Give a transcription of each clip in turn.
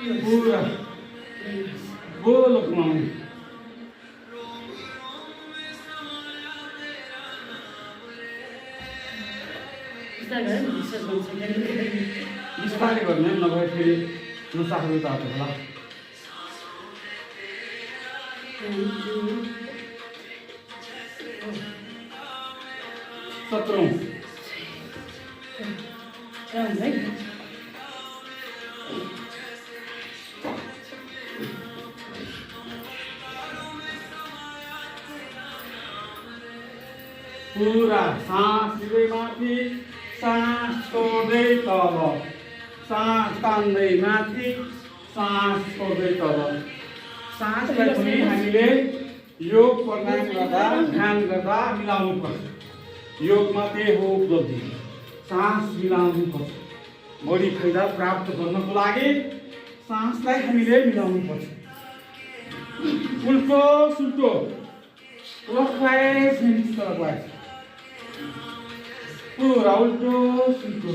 पूरा गोल घुमाउने बिस्तारै गर्ने नभए फेरि नसाख्नु तातो होला सत्रौँ पूरा सास लिँदै माथि सास छोड्दै तल सास तान्दै माथि सास छोड्दै तल सासलाई पनि हामीले योग प्राणायाम गर्दा ध्यान गर्दा मिलाउनु पर्छ योगमा त्यही हो उपलब्धि सास मिलाउनु पर्छ बढी फाइदा प्राप्त गर्नको लागि सासलाई हामीले मिलाउनु पर्छ उल्टो सुल्टो clockwise and clockwise पूरा उल्टो सुल्टो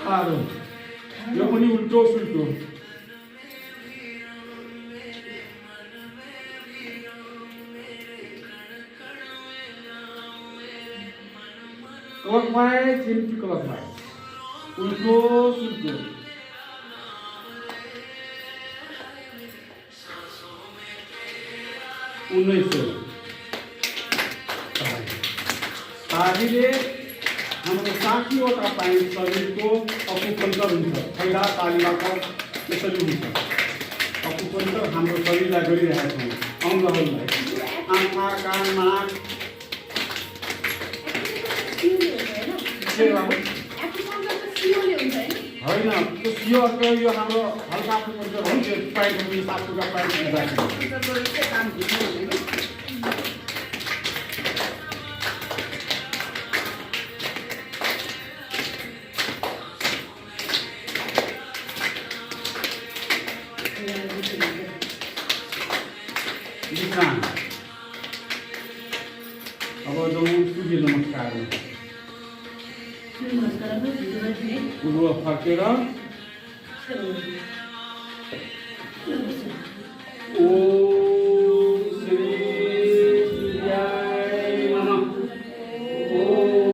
18 यो पनि उल्टो सुल्टो clockwise and clockwise उल्टो सुल्टो 1900 हामीले हाम्रो 60वटा पाइन्ट शरीरको अकुपञ्चर हुन्छ पहिला तालिबाट यसरी हुन्छ अकुपञ्चर हाम्रो शरीरलाई गरिरहेका छौँ अङ्गहरूलाई आँखा कान नाक होइन त्यो सियोको यो हाम्रो हल्का अकुपञ्चर हो त्यो पाइन्ट सातुका पाइन्ट अब जाउँ सूर्य नमस्कार पूर्व फर्केर